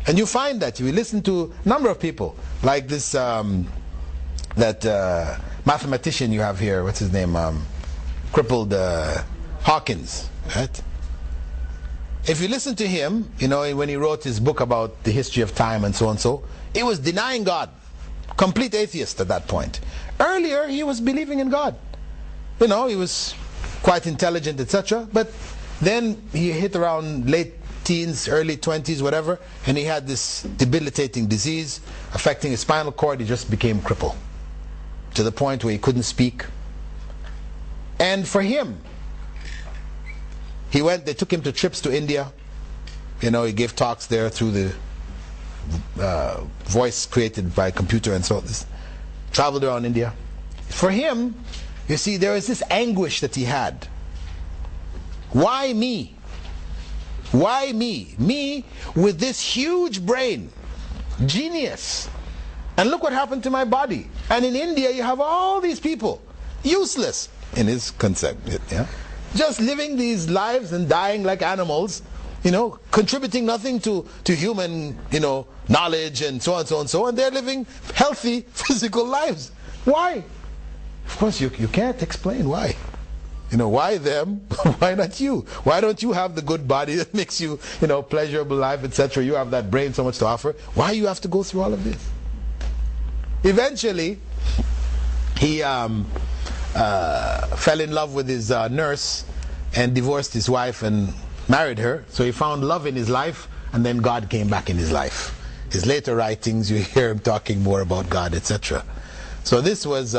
And you find that, you listen to a number of people, like this, mathematician you have here, what's his name, crippled Hawkins, right? If you listen to him, you know, when he wrote his book about the history of time and so on, so he was denying God, complete atheist at that point. Earlier he was believing in God, you know, he was quite intelligent, etc. But then he hit around late teens, early 20s, whatever, and he had this debilitating disease affecting his spinal cord. He just became crippled to the point where he couldn't speak. And for him, they took him to trips to India. You know, he gave talks there through the voice created by computer and so on. Traveled around India. For him, you see, there was this anguish that he had. Why me? Why me? Me with this huge brain, genius. And look what happened to my body. And in India you have all these people, useless in his concept, yeah? Just living these lives and dying like animals, you know, contributing nothing to human, you know, knowledge and so on, so on, so on. And they're living healthy physical lives. Why? Of course you can't explain why. You know, why them? Why not you? Why don't you have the good body that makes you, you know, pleasurable life, etc.? You have that brain, so much to offer. Why you have to go through all of this? Eventually, he fell in love with his nurse and divorced his wife and married her. So he found love in his life, and then God came back in his life. His later writings, you hear him talking more about God, etc. So this was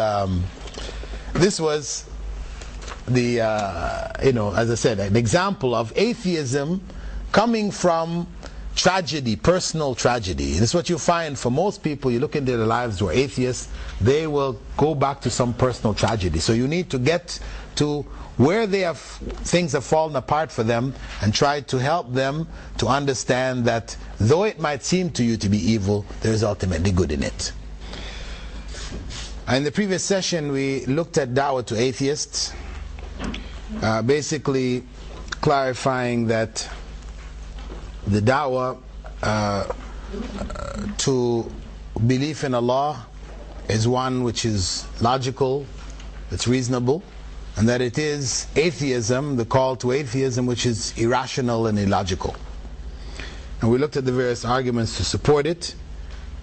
the you know, as I said, an example of atheism coming from tragedy, personal tragedy. This is what you find for most people. You look into their lives who are atheists, they will go back to some personal tragedy. So you need to get to where things have fallen apart for them and try to help them to understand that though it might seem to you to be evil, there is ultimately good in it. In the previous session we looked at dawah to atheists, basically clarifying that the dawah to belief in Allah is one which is logical, it's reasonable, and that it is atheism, the call to atheism, which is irrational and illogical. And we looked at the various arguments to support it,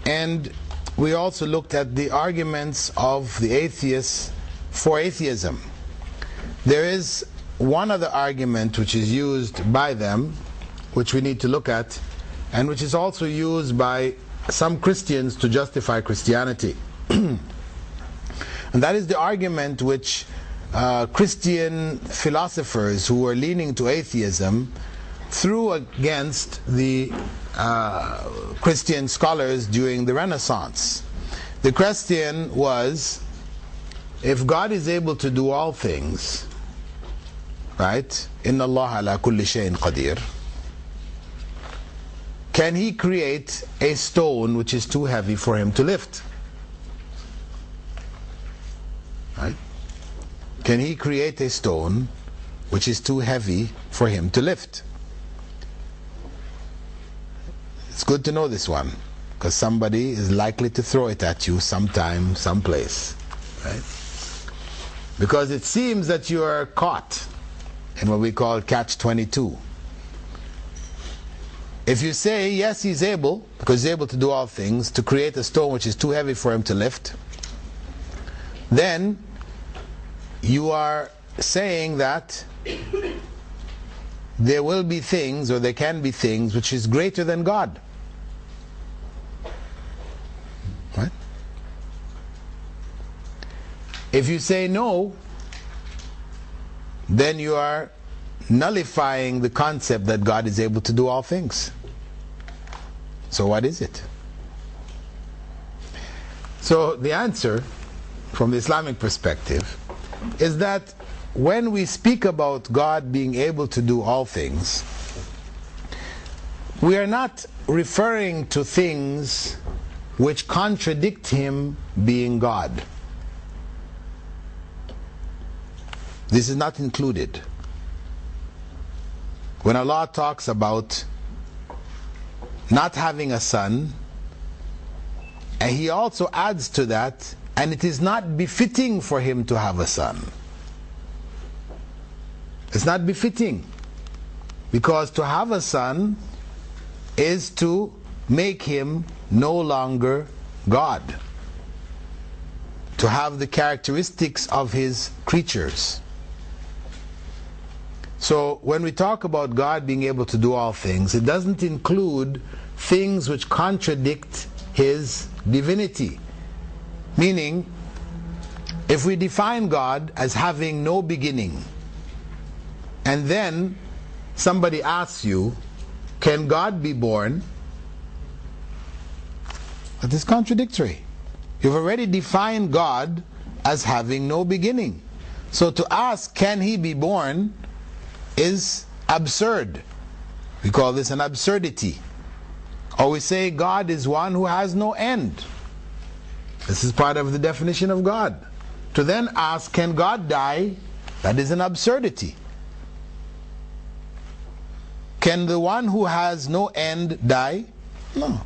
and we also looked at the arguments of the atheists for atheism. There is one other argument which is used by them, which we need to look at, and which is also used by some Christians to justify Christianity. And that is the argument which Christian philosophers who were leaning to atheism threw against the Christian scholars during the Renaissance. The question was, if God is able to do all things, right? Inna Allah ala kulli shayin qadir. Can He create a stone which is too heavy for Him to lift? Right? Can He create a stone which is too heavy for Him to lift? It's good to know this one, because somebody is likely to throw it at you sometime, someplace. Right? Because it seems that you are caught in what we call catch-22. If you say, yes, He's able, because He's able to do all things, to create a stone which is too heavy for Him to lift, then you are saying that there will be things, or there can be things, which is greater than God. Right? If you say no, then you are nullifying the concept that God is able to do all things. So what is it? So the answer from the Islamic perspective is that when we speak about God being able to do all things, we are not referring to things which contradict Him being God. This is not included. When Allah talks about not having a son, and he also adds to that, and it is not befitting for him to have a son. It's not befitting, because to have a son is to make him no longer God, to have the characteristics of his creatures. So when we talk about God being able to do all things, it doesn't include things which contradict his divinity. Meaning, if we define God as having no beginning, and then somebody asks you, can God be born? That is contradictory. You've already defined God as having no beginning. So to ask, can he be born, is absurd. We call this an absurdity. Or we say God is one who has no end. This is part of the definition of God. To then ask, can God die? That is an absurdity. Can the one who has no end die? No.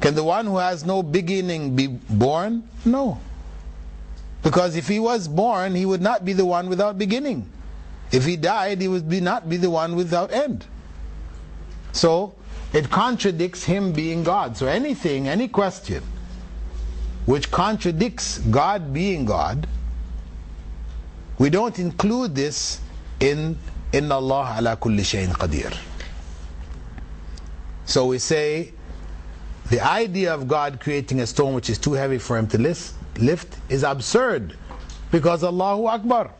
Can the one who has no beginning be born? No. Because if he was born, he would not be the one without beginning. If he died, he would not be the one without end. So, it contradicts him being God. So anything, any question which contradicts God being God, we don't include this in Inna Allah ala kulli shayin qadir. So we say the idea of God creating a stone which is too heavy for him to lift is absurd, because Allahu Akbar,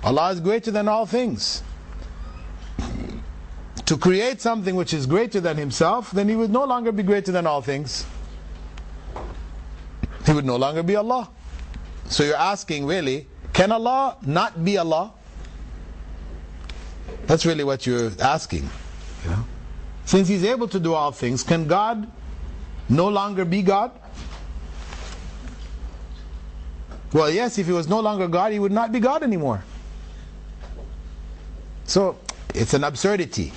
Allah is greater than all things. To create something which is greater than himself, then he would no longer be greater than all things. He would no longer be Allah. So you're asking, really, can Allah not be Allah? That's really what you're asking. You know? Since he's able to do all things, can God no longer be God? Well, yes, if he was no longer God, he would not be God anymore. So it's an absurdity.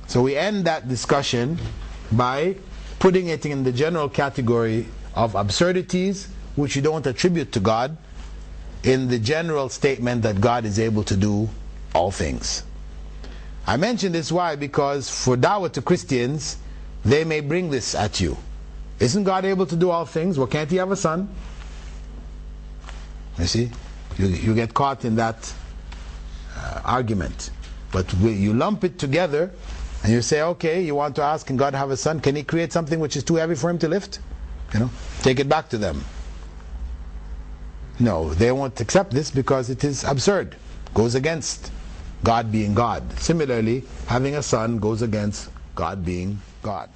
So we end that discussion by putting it in the general category of absurdities which you don't attribute to God, in the general statement that God is able to do all things. I mention this why? Because for dawah to Christians, they may bring this at you. Isn't God able to do all things? Well, can't he have a son? You see, you get caught in that argument. But you lump it together and you say, okay, you want to ask, can God have a son? Can he create something which is too heavy for him to lift? You know, take it back to them. No, they won't accept this because it is absurd. Goes against God being God. Similarly, having a son goes against God being God.